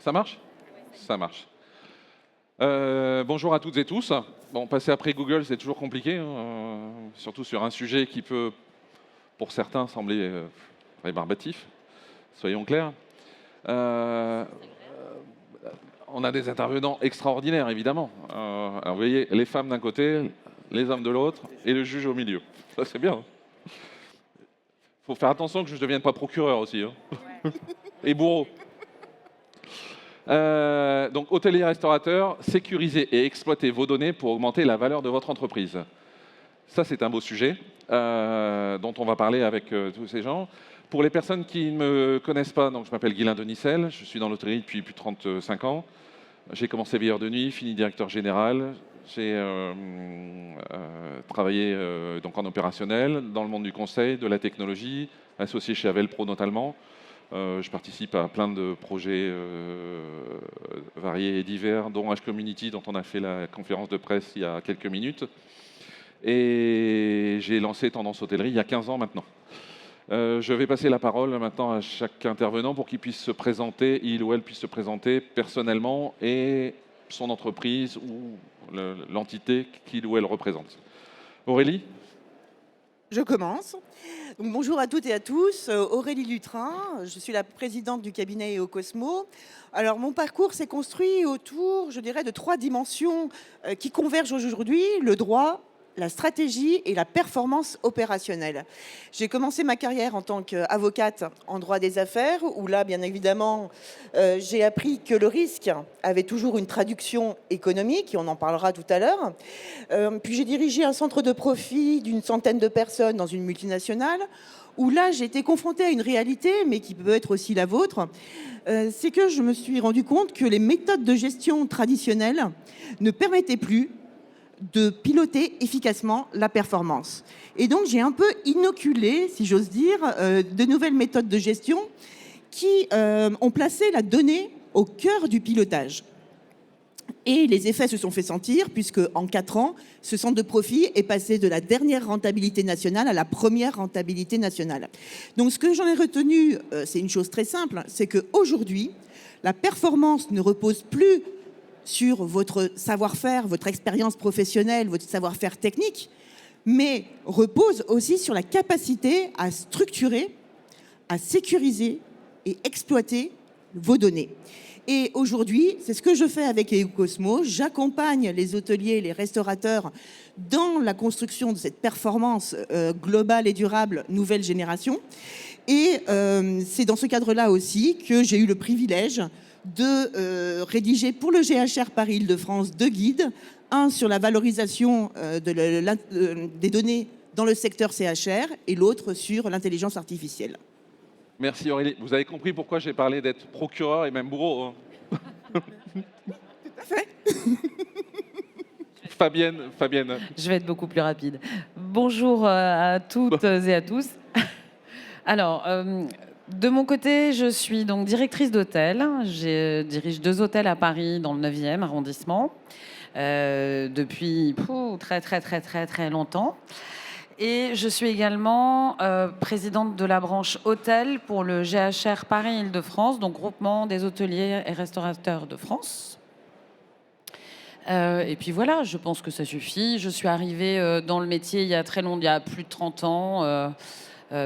Ça marche? Ça marche. Bonjour à toutes et tous. Bon, passer après Google, c'est toujours compliqué, hein, surtout sur un sujet qui peut, pour certains, sembler rébarbatif, soyons clairs. On a des intervenants extraordinaires, évidemment. Alors, vous voyez, les femmes d'un côté, les hommes de l'autre, et le juge au milieu. Ça, c'est bien. Il faut faire attention que je ne devienne pas procureur aussi. Hein. Ouais. Et bourreau. Donc, hôteliers, restaurateurs, sécurisez et exploitez vos données pour augmenter la valeur de votre entreprise. Ça, c'est un beau sujet dont on va parler avec tous ces gens. Pour les personnes qui ne me connaissent pas, donc je m'appelle Guylain Denicel, je suis dans l'hôtellerie depuis plus de 35 ans. J'ai commencé veilleur de nuit, fini directeur général. J'ai travaillé donc en opérationnel, dans le monde du conseil, de la technologie, associé chez Avelpro notamment. Je participe à plein de projets variés et divers, dont H-Community, dont on a fait la conférence de presse il y a quelques minutes. Et j'ai lancé Tendance Hôtellerie il y a 15 ans maintenant. Je vais passer la parole maintenant à chaque intervenant pour qu'il puisse se présenter, il ou elle puisse se présenter personnellement et son entreprise ou l'entité qu'il ou elle représente. Aurélie ? Je commence. Donc, bonjour à toutes et à tous. Aurélie Lutrin, je suis la présidente du cabinet EOCosmo. Alors, mon parcours s'est construit autour, je dirais, de 3 dimensions qui convergent aujourd'hui: le droit, la stratégie et la performance opérationnelle. J'ai commencé ma carrière en tant qu'avocate en droit des affaires, où là, bien évidemment, j'ai appris que le risque avait toujours une traduction économique, et on en parlera tout à l'heure. Puis j'ai dirigé un centre de profit d'une centaine de personnes dans une multinationale, où là, j'ai été confrontée à une réalité, mais qui peut être aussi la vôtre. C'est que je me suis rendu compte que les méthodes de gestion traditionnelles ne permettaient plus de piloter efficacement la performance. Et donc, j'ai un peu inoculé, si j'ose dire, de nouvelles méthodes de gestion qui ont placé la donnée au cœur du pilotage. Et les effets se sont fait sentir, puisque en 4 ans, ce centre de profit est passé de la dernière rentabilité nationale à la première rentabilité nationale. Donc, ce que j'en ai retenu, c'est une chose très simple, c'est qu'aujourd'hui, la performance ne repose plus sur votre savoir-faire, votre expérience professionnelle, votre savoir-faire technique, mais repose aussi sur la capacité à structurer, à sécuriser et exploiter vos données. Et aujourd'hui, c'est ce que je fais avec EOCosmo. J'accompagne les hôteliers, les restaurateurs dans la construction de cette performance globale et durable nouvelle génération. Et c'est dans ce cadre-là aussi que j'ai eu le privilège de rédiger pour le GHR Paris-Île-de-France 2 guides, un sur la valorisation des données dans le secteur CHR et l'autre sur l'intelligence artificielle. Merci Aurélie. Vous avez compris pourquoi j'ai parlé d'être procureur et même bourreau, hein. Tout à fait. Fabienne. Je vais être beaucoup plus rapide. Bonjour à toutes et à tous. Alors, de mon côté, je suis donc directrice d'hôtel. Je dirige 2 hôtels à Paris, dans le 9e arrondissement, depuis très longtemps. Et je suis également présidente de la branche hôtel pour le GHR Paris-Île-de-France, donc groupement des hôteliers et restaurateurs de France. Et puis voilà, je pense que ça suffit. Je suis arrivée dans le métier il y a plus de 30 ans,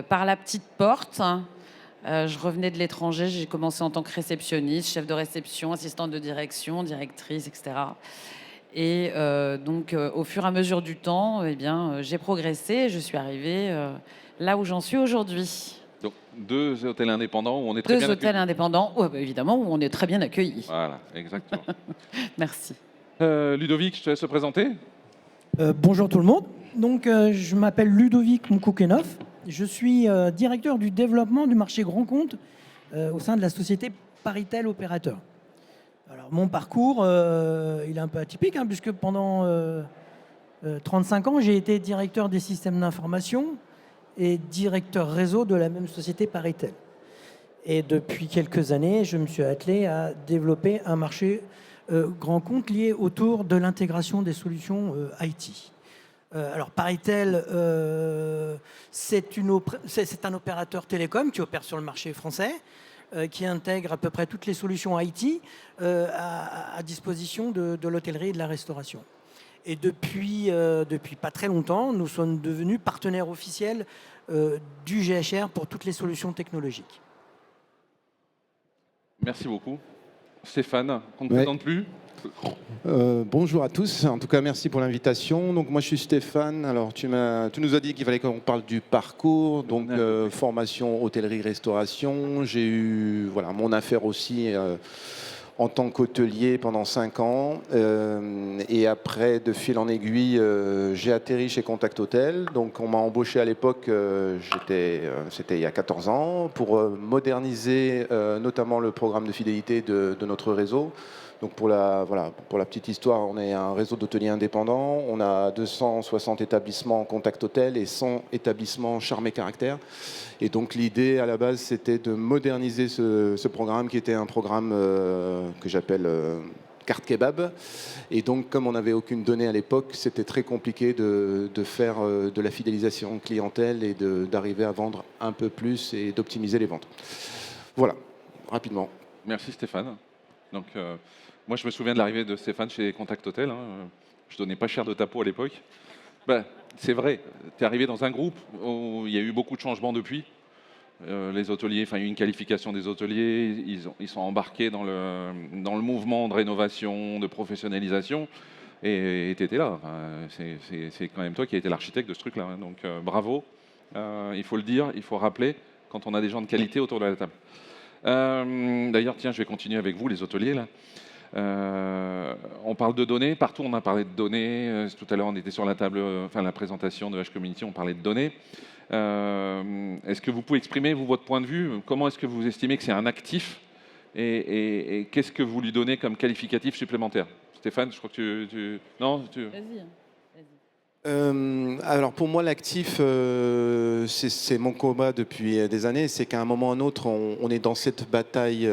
par la petite porte. Je revenais de l'étranger, j'ai commencé en tant que réceptionniste, chef de réception, assistante de direction, directrice, etc. Et donc, au fur et à mesure du temps, j'ai progressé et je suis arrivée là où j'en suis aujourd'hui. Donc, 2 hôtels indépendants où on est très bien accueillis. 2 hôtels indépendants, évidemment, où on est très bien accueillis. Voilà, exactement. Merci. Ludovic, je te laisse te présenter. Bonjour tout le monde. Donc, je m'appelle Ludovic Moukoukenov. Je suis directeur du développement du marché grand compte au sein de la société Paritel Opérateur. Alors, mon parcours, il est un peu atypique, puisque pendant 35 ans, j'ai été directeur des systèmes d'information et directeur réseau de la même société Paritel. Et depuis quelques années, je me suis attelé à développer un marché grand compte lié autour de l'intégration des solutions IT. Alors Paritel, c'est un opérateur télécom qui opère sur le marché français. qui intègre à peu près toutes les solutions IT à disposition de l'hôtellerie et de la restauration. Et depuis pas très longtemps, nous sommes devenus partenaires officiels du GHR pour toutes les solutions technologiques. Merci beaucoup. Stéphane, qu'on ne Ouais. présente plus. Bonjour à tous. En tout cas, merci pour l'invitation. Donc, moi, je suis Stéphane. Alors, tu nous as dit qu'il fallait qu'on parle du parcours, donc formation, hôtellerie, restauration. J'ai eu, voilà, mon affaire aussi en tant qu'hôtelier pendant 5 ans. Et après, de fil en aiguille, j'ai atterri chez Contact Hotel. Donc, on m'a embauché à l'époque, c'était il y a 14 ans, pour moderniser notamment le programme de fidélité de notre réseau. Donc pour la petite histoire, on est un réseau d'hôteliers indépendants. On a 260 établissements Contact Hotel et 100 établissements Charme et Caractère. Et donc l'idée à la base, c'était de moderniser ce programme qui était un programme que j'appelle carte kebab. Et donc comme on n'avait aucune donnée à l'époque, c'était très compliqué de faire de la fidélisation clientèle et d'arriver à vendre un peu plus et d'optimiser les ventes. Voilà, rapidement. Merci Stéphane. Donc, moi, je me souviens de l'arrivée de Stéphane chez Contact Hotel. Je donnais pas cher de ta peau à l'époque. C'est vrai, tu es arrivé dans un groupe où il y a eu beaucoup de changements depuis. Les hôteliers, enfin, il y a eu une qualification des hôteliers, ils sont embarqués dans le mouvement de rénovation, de professionnalisation, et tu étais là. C'est quand même toi qui as été l'architecte de ce truc-là. Donc, bravo. Il faut le dire, il faut rappeler quand on a des gens de qualité autour de la table. D'ailleurs, tiens, je vais continuer avec vous, les hôteliers, là. On parle de données, partout on a parlé de données. Tout à l'heure, on était sur la table, la présentation de H-Community, on parlait de données. Est-ce que vous pouvez exprimer, vous, votre point de vue? Comment est-ce que vous estimez que c'est un actif et qu'est-ce que vous lui donnez comme qualificatif supplémentaire? Stéphane, je crois que Non, Vas-y. Alors pour moi, l'actif, c'est mon combat depuis des années. C'est qu'à un moment ou à un autre, on est dans cette bataille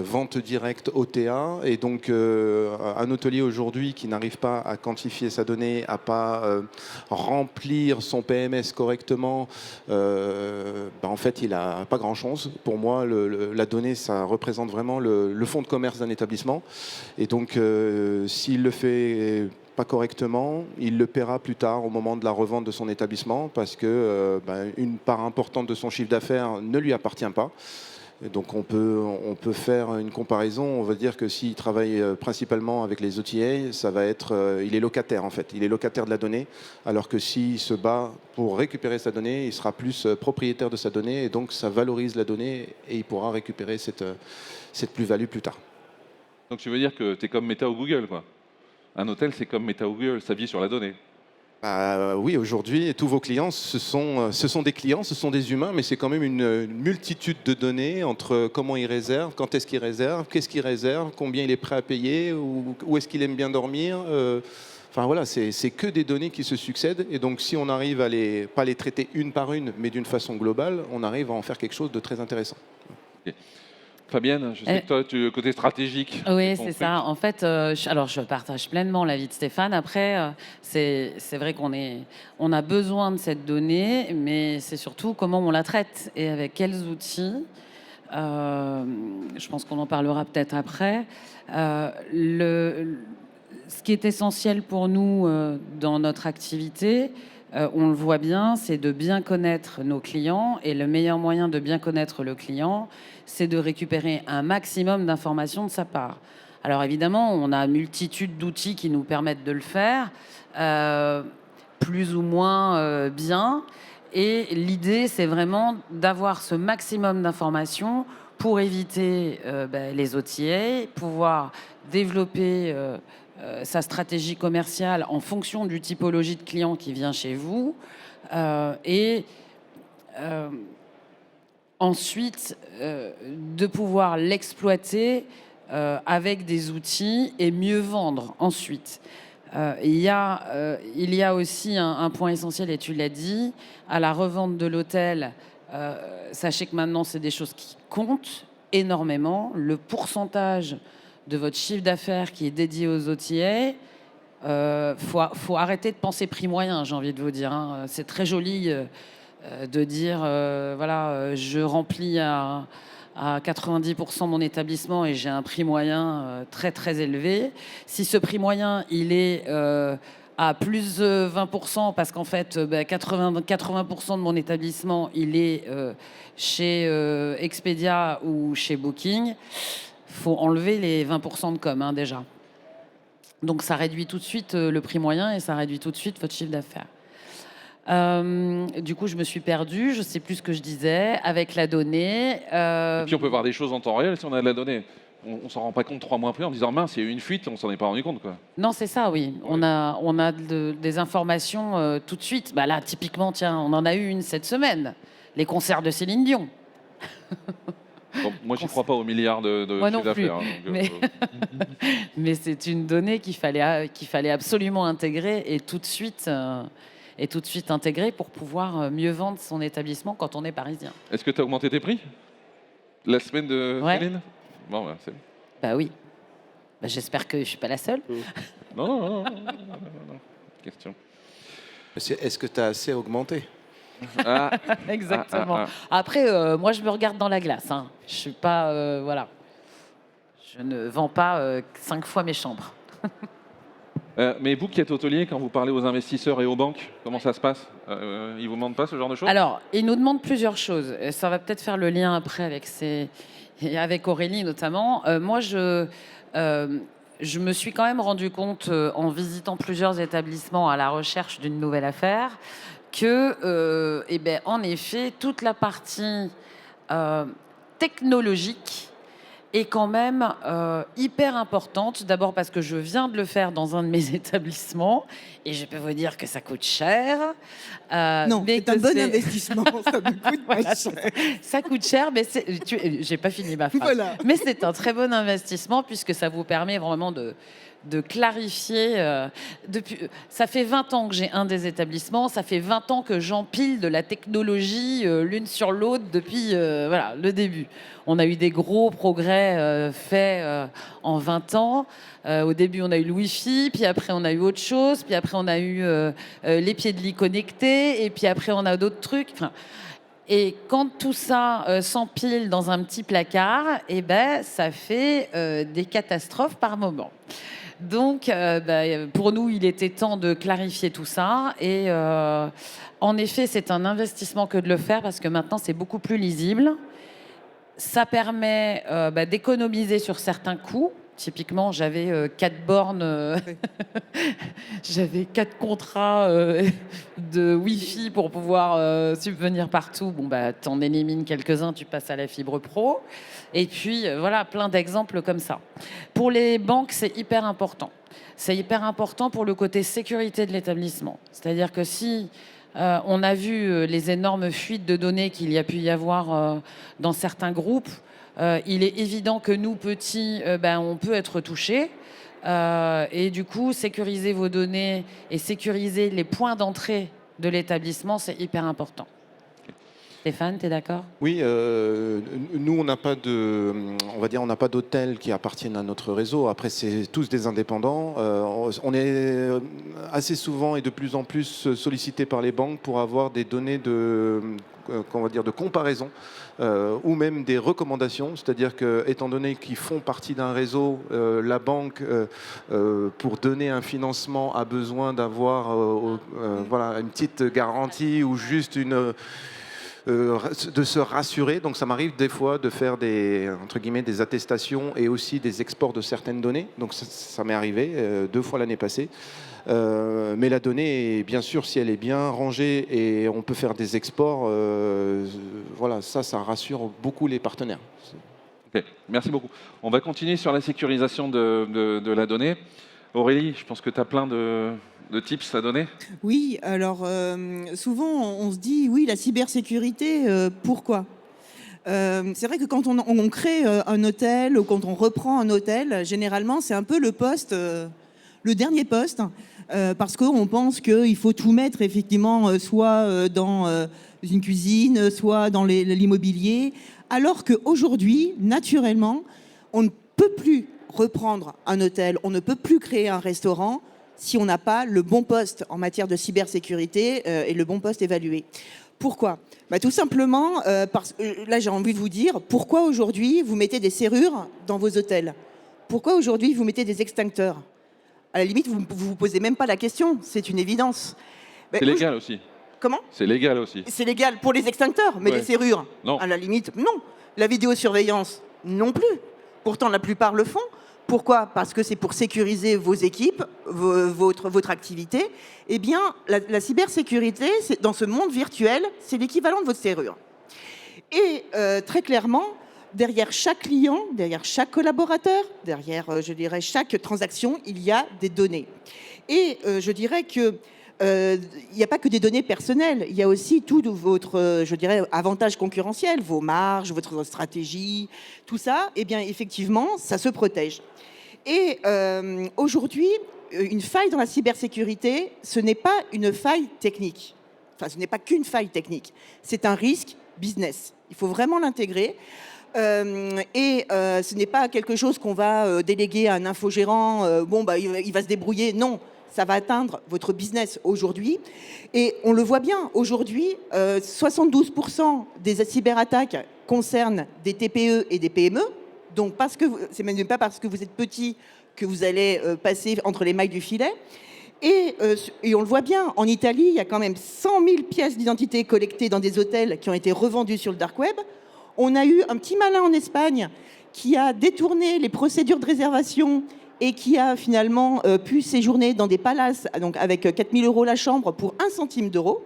vente directe OTA. Et donc, un hôtelier aujourd'hui qui n'arrive pas à quantifier sa donnée, à pas remplir son PMS correctement, en fait, il n'a pas grand-chose. Pour moi, la donnée, ça représente vraiment le fonds de commerce d'un établissement. Et donc, s'il le fait pas correctement, il le paiera plus tard au moment de la revente de son établissement parce que une part importante de son chiffre d'affaires ne lui appartient pas. Et donc on peut faire une comparaison. On va dire que s'il travaille principalement avec les OTA, ça va être, il est locataire en fait. Il est locataire de la donnée, alors que s'il se bat pour récupérer sa donnée, il sera plus propriétaire de sa donnée et donc ça valorise la donnée et il pourra récupérer cette plus-value plus tard. Donc tu veux dire que tu es comme Meta ou Google, quoi? Un hôtel, c'est comme Meta ou Google, ça vit sur la donnée. Oui, aujourd'hui, tous vos clients, ce sont des clients, ce sont des humains, mais c'est quand même une multitude de données entre comment ils réservent, quand est-ce qu'ils réservent, qu'est-ce qu'ils réservent, combien il est prêt à payer, où est-ce qu'il aime bien dormir. Enfin voilà, c'est que des données qui se succèdent. Et donc, si on arrive à pas les traiter une par une, mais d'une façon globale, on arrive à en faire quelque chose de très intéressant. Okay. Fabienne, je sais que toi, tu es côté stratégique. Oui, c'est ça. En fait, je partage pleinement l'avis de Stéphane. Après, c'est vrai on a besoin de cette donnée, mais c'est surtout comment on la traite et avec quels outils. Je pense qu'on en parlera peut-être après. Ce qui est essentiel pour nous dans notre activité, on le voit bien, c'est de bien connaître nos clients. Et le meilleur moyen de bien connaître le client, c'est de récupérer un maximum d'informations de sa part. Alors évidemment, on a une multitude d'outils qui nous permettent de le faire, plus ou moins bien. Et l'idée, c'est vraiment d'avoir ce maximum d'informations pour éviter les OTA, pouvoir développer sa stratégie commerciale en fonction du typologie de client qui vient chez vous. Ensuite, de pouvoir l'exploiter avec des outils et mieux vendre ensuite. Il y a aussi un point essentiel, et tu l'as dit, à la revente de l'hôtel. Sachez que maintenant, c'est des choses qui comptent énormément. Le pourcentage de votre chiffre d'affaires qui est dédié aux OTA, faut arrêter de penser prix moyen, j'ai envie de vous dire. C'est très joli de dire, je remplis un à 90% mon établissement et j'ai un prix moyen très très élevé. Si ce prix moyen il est à plus 20%, parce qu'en fait 80% de mon établissement il est chez Expedia ou chez Booking, faut enlever les 20% de com hein, déjà. Donc ça réduit tout de suite le prix moyen et ça réduit tout de suite votre chiffre d'affaires. Du coup, je me suis perdue, je ne sais plus ce que je disais, avec la donnée. Et puis on peut voir des choses en temps réel si on a de la donnée. On ne s'en rend pas compte 3 mois après en disant mince, il y a eu une fuite, on s'en est pas rendu compte. Quoi. Non, c'est ça, oui. Ouais. On a des informations tout de suite. Bah là, typiquement, tiens, on en a eu une cette semaine. Les concerts de Céline Dion. Bon, moi, j'y crois pas aux milliards de Moi chiffre non plus, d'affaires. Hein, donc, mais- Mais c'est une donnée qu'il fallait absolument intégrer et tout de suite intégrer pour pouvoir mieux vendre son établissement quand on est parisien. Est-ce que tu as augmenté tes prix la semaine de Ouais. Céline? Bon, bah, c'est... Bah oui. Bah, j'espère que je suis pas la seule. Non. Question. Est-ce que tu as assez augmenté? Ah, Exactement. Après, moi, je me regarde dans la glace. Hein. Je suis pas, voilà. Je ne vends pas 5 fois mes chambres. Mais vous qui êtes hôtelier, quand vous parlez aux investisseurs et aux banques, comment ça se passe? Ils vous demandent pas ce genre de choses? Alors, ils nous demandent plusieurs choses. Et ça va peut-être faire le lien après avec Aurélie notamment. Moi, je me suis quand même rendu compte en visitant plusieurs établissements à la recherche d'une nouvelle affaire que, en effet, toute la partie technologique est quand même hyper importante. D'abord parce que je viens de le faire dans un de mes établissements et je peux vous dire que ça coûte cher. Non, mais c'est un que bon investissement, ça me coûte pas Voilà, cher. ça coûte cher, mais j'ai pas fini ma phrase. Voilà. Mais c'est un très bon investissement puisque ça vous permet vraiment de clarifier. Ça fait 20 ans que j'ai un des établissements, ça fait 20 ans que j'empile de la technologie l'une sur l'autre depuis voilà, le début. On a eu des gros progrès faits en 20 ans. Au début, on a eu le Wi-Fi, puis après, on a eu autre chose, puis après, on a eu les pieds de lit connectés, et puis après, on a d'autres trucs. Enfin, et quand tout ça s'empile dans un petit placard, ça fait des catastrophes par moment. Donc, pour nous, il était temps de clarifier tout ça. Et en effet, c'est un investissement que de le faire parce que maintenant, c'est beaucoup plus lisible. Ça permet d'économiser sur certains coûts. Typiquement, j'avais 4 bornes, j'avais 4 contrats de Wi-Fi pour pouvoir subvenir partout. Bon, t'en élimines quelques-uns, tu passes à la fibre pro. Et puis, voilà, plein d'exemples comme ça. Pour les banques, c'est hyper important. C'est hyper important pour le côté sécurité de l'établissement. C'est-à-dire que si on a vu les énormes fuites de données qu'il y a pu y avoir dans certains groupes, il est évident que nous, petits, on peut être touchés. Et du coup, sécuriser vos données et sécuriser les points d'entrée de l'établissement, c'est hyper important. Stéphane, tu es d'accord? Oui, nous, on n'a pas d'hôtels qui appartiennent à notre réseau. Après, c'est tous des indépendants. On est assez souvent et de plus en plus sollicité par les banques pour avoir des données de comparaison ou même des recommandations. C'est-à-dire que, étant donné qu'ils font partie d'un réseau, la banque, pour donner un financement, a besoin d'avoir une petite garantie ou juste de se rassurer. Donc ça m'arrive des fois de faire des attestations et aussi des exports de certaines données. Donc ça m'est arrivé 2 fois l'année passée. Mais la donnée, bien sûr, si elle est bien rangée et on peut faire des exports, ça rassure beaucoup les partenaires. Ok, merci beaucoup. On va continuer sur la sécurisation de la donnée. Aurélie, je pense que tu as plein de tips à donner. Oui, alors souvent on se dit, oui, la cybersécurité, pourquoi c'est vrai que quand on crée un hôtel ou quand on reprend un hôtel, généralement c'est un peu le dernier poste, parce qu'on pense qu'il faut tout mettre effectivement, soit dans une cuisine, soit dans l'immobilier, alors qu'aujourd'hui, naturellement, on ne peut plus reprendre un hôtel, on ne peut plus créer un restaurant si on n'a pas le bon poste en matière de cybersécurité et le bon poste évalué. Pourquoi? Tout simplement, là j'ai envie de vous dire, pourquoi aujourd'hui vous mettez des serrures dans vos hôtels? Pourquoi aujourd'hui vous mettez des extincteurs? À la limite, vous ne vous posez même pas la question, c'est une évidence. C'est légal aussi. Comment? C'est légal aussi. C'est légal pour les extincteurs, mais Ouais. les serrures, Non. à la limite, non. La vidéosurveillance, non plus. Pourtant, la plupart le font. Pourquoi? Parce que c'est pour sécuriser vos équipes, votre activité. Eh bien, la cybersécurité, dans ce monde virtuel, c'est l'équivalent de votre serrure. Et très clairement, derrière chaque client, derrière chaque collaborateur, derrière, je dirais, chaque transaction, il y a des données. Et je dirais que il n'y a pas que des données personnelles, il y a aussi tout votre, je dirais, avantage concurrentiel, vos marges, votre stratégie, tout ça, eh bien, effectivement, ça se protège. Et aujourd'hui, une faille dans la cybersécurité, ce n'est pas une faille technique. Enfin, ce n'est pas qu'une faille technique. C'est un risque business. Il faut vraiment l'intégrer. Ce n'est pas quelque chose qu'on va déléguer à un infogérant. Il va se débrouiller. Non. Ça va atteindre votre business aujourd'hui. Et on le voit bien, aujourd'hui, 72% des cyberattaques concernent des TPE et des PME. Donc, c'est même pas parce que vous êtes petit que vous allez passer entre les mailles du filet. Et on le voit bien, en Italie, il y a quand même 100 000 pièces d'identité collectées dans des hôtels qui ont été revendues sur le dark web. On a eu un petit malin en Espagne qui a détourné les procédures de réservation et qui a finalement pu séjourner dans des palaces, donc avec 4 000 € la chambre pour 1 centime d'euro.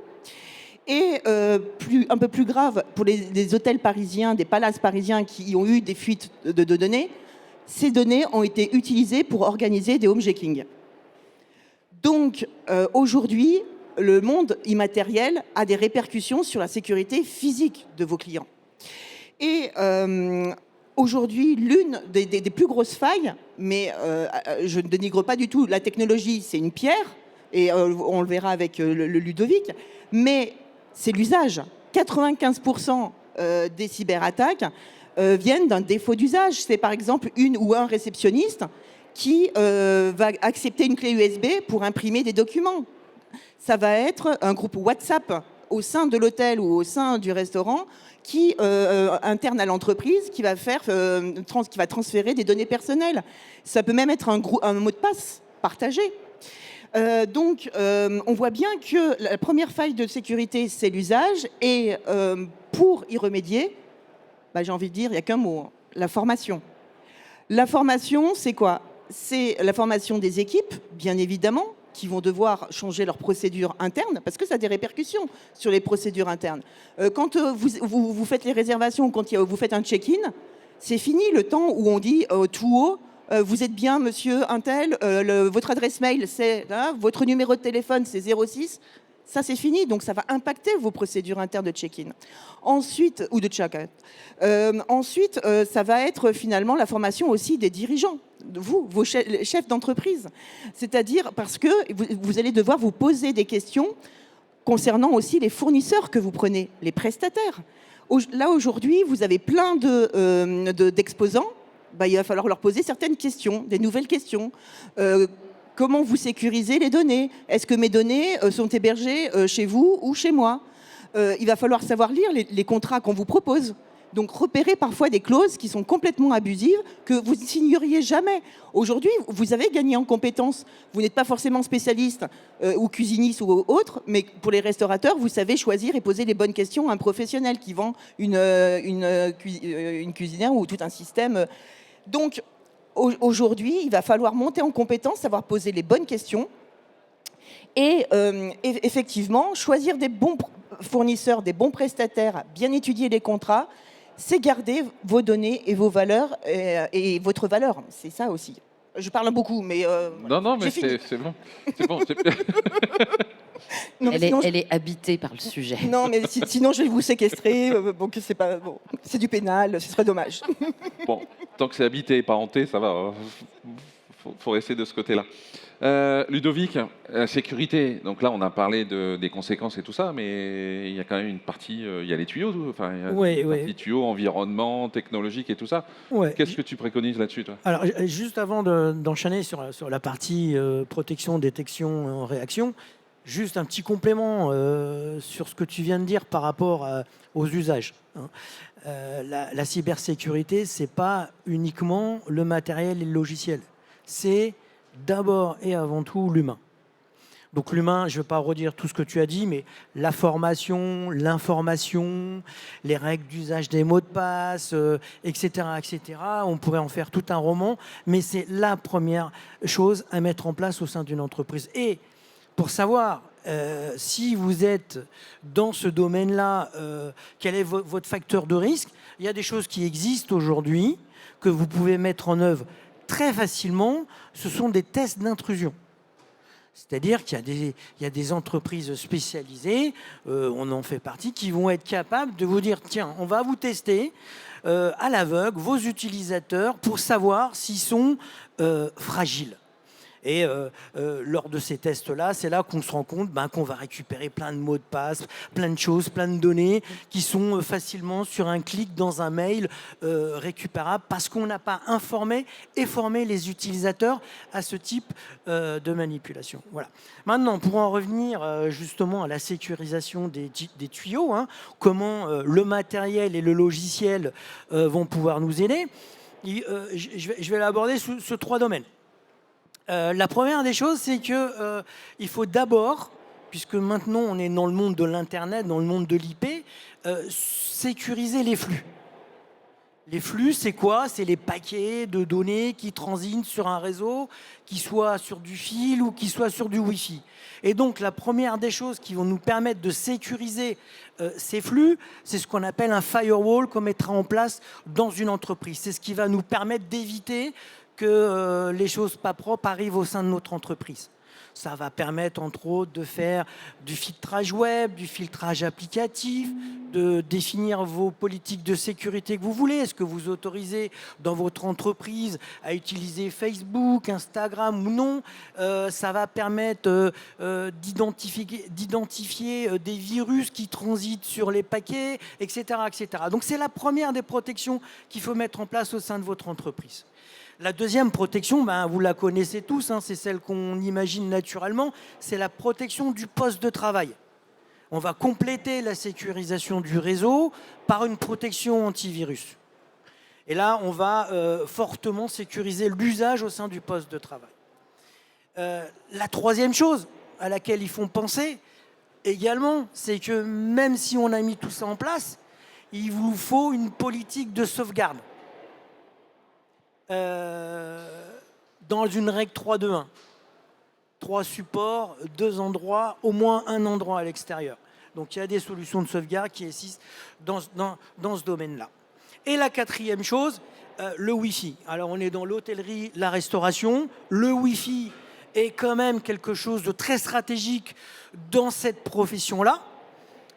Et un peu plus grave, pour les hôtels parisiens, des palaces parisiens qui ont eu des fuites de données, ces données ont été utilisées pour organiser des homejacking. Donc aujourd'hui, le monde immatériel a des répercussions sur la sécurité physique de vos clients. Et aujourd'hui, l'une des plus grosses failles, mais je ne dénigre pas du tout, la technologie, c'est une pierre, et on le verra avec le Ludovic, mais c'est l'usage. 95% des cyberattaques viennent d'un défaut d'usage. C'est par exemple une ou un réceptionniste qui va accepter une clé USB pour imprimer des documents. Ça va être un groupe WhatsApp au sein de l'hôtel ou au sein du restaurant qui interne à l'entreprise, qui va transférer des données personnelles. Ça peut même être un mot de passe partagé. Donc, on voit bien que la première faille de sécurité, c'est l'usage. Et pour y remédier, j'ai envie de dire, il n'y a qu'un mot, la formation. La formation, c'est quoi? C'est la formation des équipes, bien évidemment, qui vont devoir changer leurs procédures internes, parce que ça a des répercussions sur les procédures internes. Quand vous faites les réservations, quand vous faites un check-in, c'est fini le temps où on dit tout haut, vous êtes bien, monsieur Untel, votre adresse mail, c'est votre numéro de téléphone, c'est 06. Ça, c'est fini. Donc, ça va impacter vos procédures internes de check-in. Ensuite, ou de check-out. Ensuite, ça va être finalement la formation aussi des dirigeants, vos chefs d'entreprise. C'est-à-dire parce que vous allez devoir vous poser des questions concernant aussi les fournisseurs que vous prenez, les prestataires. Là, aujourd'hui, vous avez plein d'exposants. Il va falloir leur poser certaines questions, des nouvelles questions. Comment vous sécurisez les données? Est-ce que mes données sont hébergées chez vous ou chez moi? Il va falloir savoir lire les contrats qu'on vous propose. Donc repérer parfois des clauses qui sont complètement abusives, que vous ne signeriez jamais. Aujourd'hui, vous avez gagné en compétences. Vous n'êtes pas forcément spécialiste ou cuisiniste ou autre, mais pour les restaurateurs, vous savez choisir et poser les bonnes questions à un professionnel qui vend une cuisinière ou tout un système. Donc, aujourd'hui, il va falloir monter en compétence, savoir poser les bonnes questions et effectivement, choisir des bons fournisseurs, des bons prestataires, bien étudier les contrats, c'est garder vos données et vos valeurs et votre valeur. C'est ça aussi. Je parle beaucoup, mais... non, mais c'est bon. C'est bon. Non, elle est habitée par le sujet. Non, mais sinon je vais vous séquestrer. C'est du pénal, ce serait dommage. Bon, tant que c'est habité et pas hanté, ça va. Faut rester de ce côté-là. Ludovic, sécurité. Donc là, on a parlé des conséquences et tout ça, mais il y a quand même une partie. Il y a les tuyaux, enfin, il y a une partie tuyaux, environnement, technologique et tout ça. Ouais. Qu'est-ce que tu préconises là-dessus, toi? Alors, juste avant d'enchaîner sur la partie protection, détection, réaction, Juste un petit complément sur ce que tu viens de dire par rapport aux usages. Hein. La cybersécurité, ce n'est pas uniquement le matériel et le logiciel. C'est d'abord et avant tout l'humain. Donc l'humain, je ne vais pas redire tout ce que tu as dit, mais la formation, l'information, les règles d'usage des mots de passe, etc., etc. On pourrait en faire tout un roman, mais c'est la première chose à mettre en place au sein d'une entreprise. Et pour savoir si vous êtes dans ce domaine-là, quel est votre facteur de risque, il y a des choses qui existent aujourd'hui que vous pouvez mettre en œuvre très facilement. Ce sont des tests d'intrusion. C'est-à-dire qu'il y a des entreprises spécialisées, on en fait partie, qui vont être capables de vous dire, tiens, on va vous tester à l'aveugle vos utilisateurs pour savoir s'ils sont fragiles. Et lors de ces tests-là, c'est là qu'on se rend compte qu'on va récupérer plein de mots de passe, plein de choses, plein de données qui sont facilement sur un clic dans un mail récupérables parce qu'on n'a pas informé et formé les utilisateurs à ce type de manipulation. Voilà. Maintenant, pour en revenir justement à la sécurisation des tuyaux, hein, comment le matériel et le logiciel vont pouvoir nous aider, je vais l'aborder sur 3 domaines. La première des choses, c'est qu'il faut d'abord, puisque maintenant on est dans le monde de l'Internet, dans le monde de l'IP, sécuriser les flux. Les flux, c'est quoi? C'est les paquets de données qui transitent sur un réseau, qui soit sur du fil ou qui soit sur du Wi-Fi. Et donc, la première des choses qui vont nous permettre de sécuriser ces flux, c'est ce qu'on appelle un firewall qu'on mettra en place dans une entreprise. C'est ce qui va nous permettre d'éviter que les choses pas propres arrivent au sein de notre entreprise. Ça va permettre, entre autres, de faire du filtrage web, du filtrage applicatif, de définir vos politiques de sécurité que vous voulez. Est-ce que vous autorisez dans votre entreprise à utiliser Facebook, Instagram ou non? Ça va permettre d'identifier des virus qui transitent sur les paquets, etc., etc. Donc c'est la première des protections qu'il faut mettre en place au sein de votre entreprise. La deuxième protection, vous la connaissez tous, hein, c'est celle qu'on imagine naturellement, c'est la protection du poste de travail. On va compléter la sécurisation du réseau par une protection antivirus. Et là, on va fortement sécuriser l'usage au sein du poste de travail. La troisième chose à laquelle ils font penser également, c'est que même si on a mis tout ça en place, il vous faut une politique de sauvegarde. Dans une règle 3-2-1. 3 supports, 2 endroits, au moins un endroit à l'extérieur. Donc il y a des solutions de sauvegarde qui existent dans ce domaine-là. Et la quatrième chose, le Wi-Fi. Alors on est dans l'hôtellerie, la restauration. Le Wi-Fi est quand même quelque chose de très stratégique dans cette profession-là.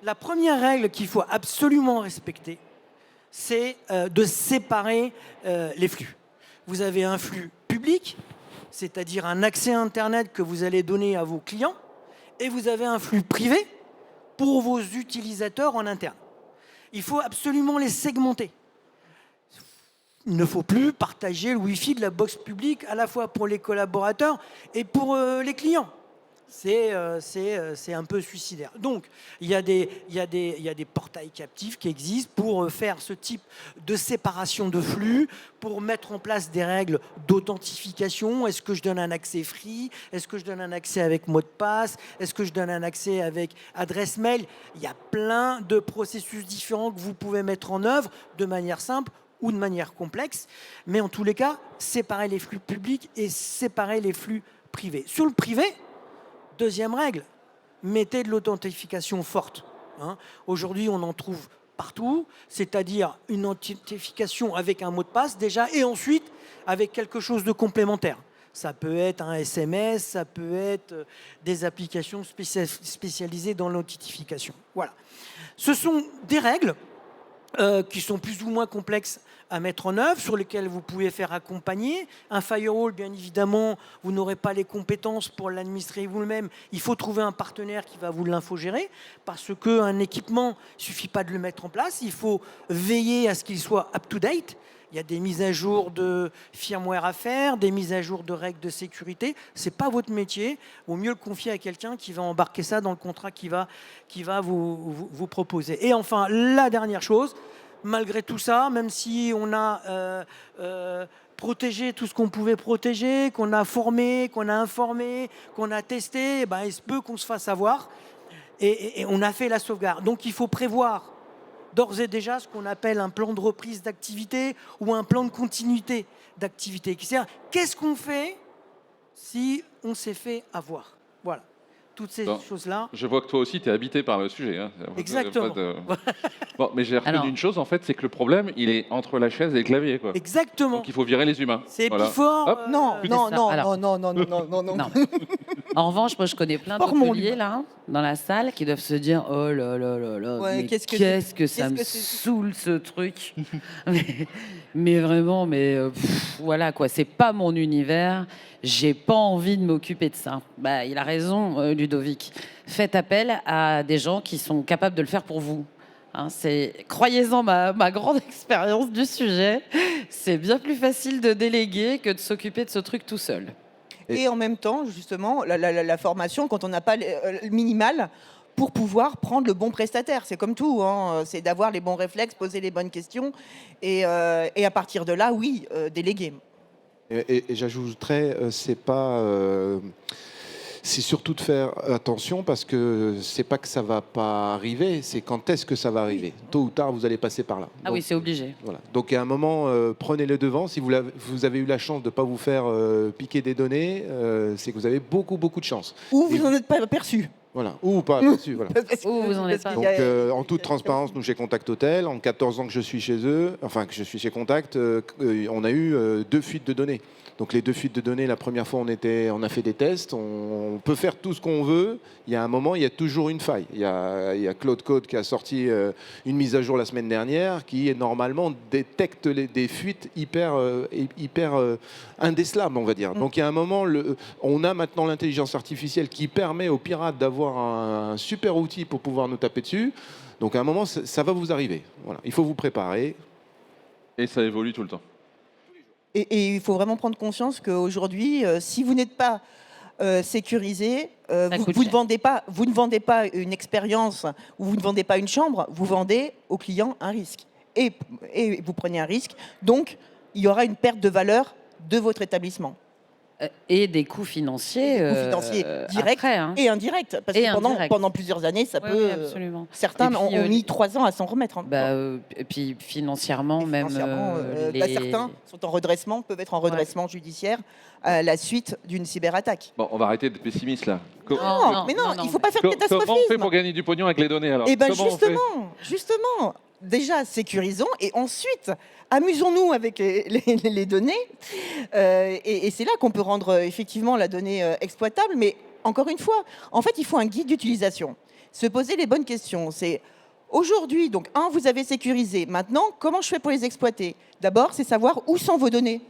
La première règle qu'il faut absolument respecter, c'est de séparer les flux. Vous avez un flux public, c'est-à-dire un accès à Internet que vous allez donner à vos clients, et vous avez un flux privé pour vos utilisateurs en interne. Il faut absolument les segmenter. Il ne faut plus partager le Wi-Fi de la box publique à la fois pour les collaborateurs et pour les clients. C'est un peu suicidaire. Donc, il y a des portails captifs qui existent pour faire ce type de séparation de flux, pour mettre en place des règles d'authentification. Est-ce que je donne un accès free? Est-ce que je donne un accès avec mot de passe? Est-ce que je donne un accès avec adresse mail? Il y a plein de processus différents que vous pouvez mettre en œuvre de manière simple ou de manière complexe. Mais en tous les cas, séparer les flux publics et séparer les flux privés. Sur le privé, deuxième règle, mettez de l'authentification forte. Hein. Aujourd'hui, on en trouve partout, c'est-à-dire une authentification avec un mot de passe déjà, et ensuite avec quelque chose de complémentaire. Ça peut être un SMS, ça peut être des applications spécialisées dans l'authentification. Voilà. Ce sont des règles qui sont plus ou moins complexes à mettre en œuvre, sur lesquelles vous pouvez faire accompagner. Un firewall, bien évidemment, vous n'aurez pas les compétences pour l'administrer vous-même. Il faut trouver un partenaire qui va vous l'infogérer, parce qu'un équipement, il ne suffit pas de le mettre en place. Il faut veiller à ce qu'il soit up-to-date. Il Il y a des mises à jour de firmware à faire, des mises à jour de règles de sécurité. Ce n'est pas votre métier. Il vaut mieux le confier à quelqu'un qui va embarquer ça dans le contrat qui va vous proposer. Et enfin, la dernière chose, malgré tout ça, même si on a protégé tout ce qu'on pouvait protéger, qu'on a formé, qu'on a informé, qu'on a testé, eh ben, il se peut qu'on se fasse avoir. Et on a fait la sauvegarde. Donc il faut prévoir d'ores et déjà ce qu'on appelle un plan de reprise d'activité ou un plan de continuité d'activité. C'est-à-dire, qu'est-ce qu'on fait si on s'est fait avoir? Voilà. Toutes ces choses-là. Je vois que toi aussi, tu es habité par le sujet. Hein. Exactement. Bon, mais j'ai retenu une chose, en fait, c'est que le problème, il est entre la chaise et le clavier. Quoi. Exactement. Donc il faut virer les humains. C'est voilà. fort. Hop. Non, non, non, Alors- non, non, non, non, non, non, non. En revanche, moi, je connais plein Hors mon d'hôteliers là, dans la salle, qui doivent se dire « Oh là là là là, Ouais, mais qu'est-ce que ça me qu'est-ce que c'est saoule ce truc !» mais vraiment, voilà quoi, c'est pas mon univers, j'ai pas envie de m'occuper de ça. Bah, il a raison, Ludovic. Faites appel à des gens qui sont capables de le faire pour vous. Hein, croyez-en ma grande expérience du sujet, c'est bien plus facile de déléguer que de s'occuper de ce truc tout seul. Et en même temps, justement, la formation, quand on n'a pas le minimal, pour pouvoir prendre le bon prestataire. C'est comme tout, hein. C'est d'avoir les bons réflexes, poser les bonnes questions, et à partir de là, oui, déléguer. Et j'ajouterais, c'est surtout de faire attention parce que c'est pas que ça va pas arriver, c'est quand est-ce que ça va arriver. Tôt ou tard, vous allez passer par là. Ah oui, c'est obligé. Voilà. Donc à un moment, prenez le devant. Si vous avez eu la chance de ne pas vous faire piquer des données, c'est que vous avez beaucoup de chance. Ou vous n'en êtes pas aperçu. Voilà. Ou pas aperçu. Voilà. Ou vous en êtes pas. Donc en toute transparence, nous chez Contact Hotel, en 14 ans que je suis chez eux, enfin que je suis chez Contact, on a eu 2 fuites de données. Donc les 2 fuites de données, la première fois on a fait des tests, on peut faire tout ce qu'on veut, il y a un moment, il y a toujours une faille. Il y a Cloud Code qui a sorti une mise à jour la semaine dernière qui normalement détecte des fuites hyper indécelables, on va dire. Donc il y a un moment, on a maintenant l'intelligence artificielle qui permet aux pirates d'avoir un super outil pour pouvoir nous taper dessus. Donc à un moment, ça va vous arriver. Voilà. Il faut vous préparer. Et ça évolue tout le temps. Et il faut vraiment prendre conscience qu'aujourd'hui, si vous n'êtes pas sécurisé, vous ne vendez pas une expérience ou vous ne vendez pas une chambre, vous vendez au client un risque. Et vous prenez un risque, donc il y aura une perte de valeur de votre établissement. Et des coûts financiers, directs après, hein. et indirects. Parce Et que pendant plusieurs années, ça Oui, peut... oui, absolument. Certains Et puis, ont mis 3 ans à s'en remettre. Hein. Et puis financièrement, Et financièrement, certains sont en redressement, peuvent être en redressement judiciaire à la suite d'une cyberattaque. Bon, on va arrêter d'être pessimiste là. Non, il ne faut pas faire de Comment on fait catastrophisme. pour gagner du pognon avec les données alors? Eh bien Comment on fait justement, déjà sécurisons et ensuite amusons-nous avec les données. Et c'est là qu'on peut rendre effectivement la donnée exploitable. Mais encore une fois, en fait, il faut un guide d'utilisation. Se poser les bonnes questions. C'est aujourd'hui, donc, vous avez sécurisé. Maintenant, comment je fais pour les exploiter? D'abord, c'est savoir où sont vos données.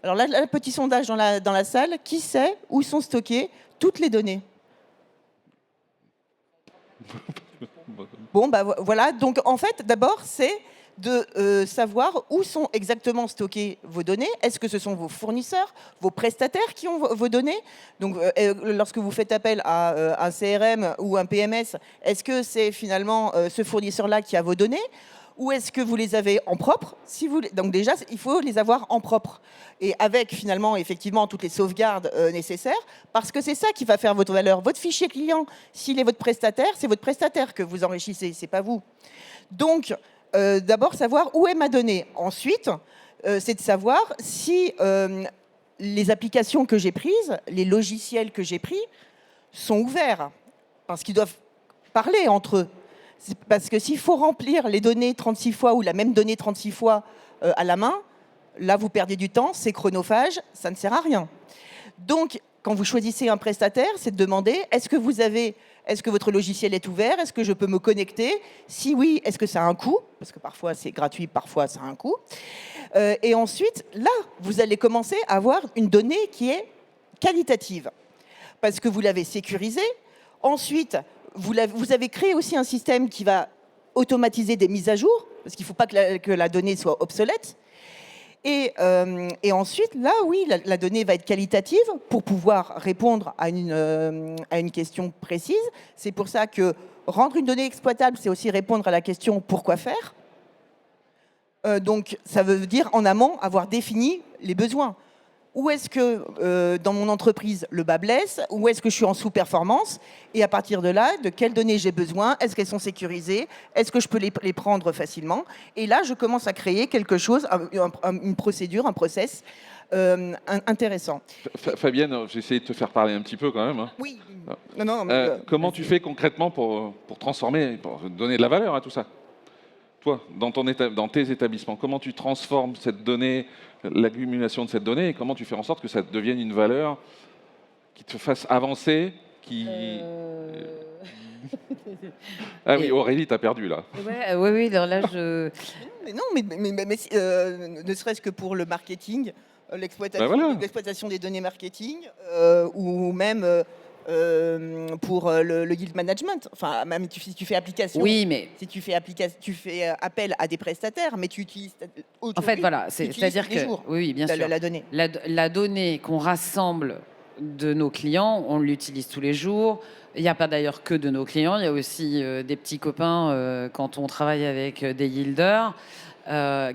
Alors là, petit sondage dans la salle. Qui sait où sont stockées toutes les données? Bon, voilà. Donc, en fait, d'abord, c'est de savoir où sont exactement stockées vos données. Est-ce que ce sont vos fournisseurs, vos prestataires qui ont vos données? Donc, lorsque vous faites appel à un CRM ou un PMS, est-ce que c'est finalement ce fournisseur-là qui a vos données? Ou est-ce que vous les avez en propre? Donc déjà, il faut les avoir en propre. Et avec finalement, effectivement, toutes les sauvegardes nécessaires, parce que c'est ça qui va faire votre valeur. Votre fichier client, s'il est votre prestataire, c'est votre prestataire que vous enrichissez, c'est pas vous. Donc, d'abord, savoir où est ma donnée. Ensuite, c'est de savoir si les applications que j'ai prises, les logiciels que j'ai pris, sont ouverts. Parce qu'ils doivent parler entre eux. Parce que s'il faut remplir les données 36 fois ou la même donnée 36 fois à la main, là, vous perdez du temps, c'est chronophage, ça ne sert à rien. Donc, quand vous choisissez un prestataire, c'est de demander est-ce que votre logiciel est ouvert? Est-ce que je peux me connecter? Si oui, est-ce que ça a un coût? Parce que parfois, c'est gratuit, parfois, ça a un coût. Et ensuite, là, vous allez commencer à avoir une donnée qui est qualitative. Parce que vous l'avez sécurisée. Ensuite, vous avez créé aussi un système qui va automatiser des mises à jour, parce qu'il ne faut pas que la donnée soit obsolète. Et ensuite, là, oui, la donnée va être qualitative pour pouvoir répondre à une question précise. C'est pour ça que rendre une donnée exploitable, c'est aussi répondre à la question « pourquoi faire ?». Donc, ça veut dire, en amont, avoir défini les besoins. Où est-ce que, dans mon entreprise, le bas blesse? Où est-ce que je suis en sous-performance? Et à partir de là, de quelles données j'ai besoin? Est-ce qu'elles sont sécurisées? Est-ce que je peux les prendre facilement? Et là, je commence à créer quelque chose, une procédure, un process intéressant. Fabienne, j'ai essayé de te faire parler un petit peu quand même. Hein. Oui. Non, mais, comment tu fais concrètement pour transformer, pour donner de la valeur à tout ça? Toi, dans tes établissements, comment tu transformes cette donnée, l'accumulation de cette donnée, et comment tu fais en sorte que ça devienne une valeur qui te fasse avancer, Ah oui, Aurélie, t'as perdu là. Oui, là je... Mais non, mais ne serait-ce que pour le marketing, l'exploitation des données marketing, ou même pour le yield management. Enfin, même si tu fais application. Oui, mais si tu fais appel à des prestataires, mais tu utilises. En fait, voilà, c'est-à-dire que oui, bien sûr, la donnée. La donnée qu'on rassemble de nos clients, on l'utilise tous les jours. Il n'y a pas d'ailleurs que de nos clients, il y a aussi des petits copains quand on travaille avec des yielders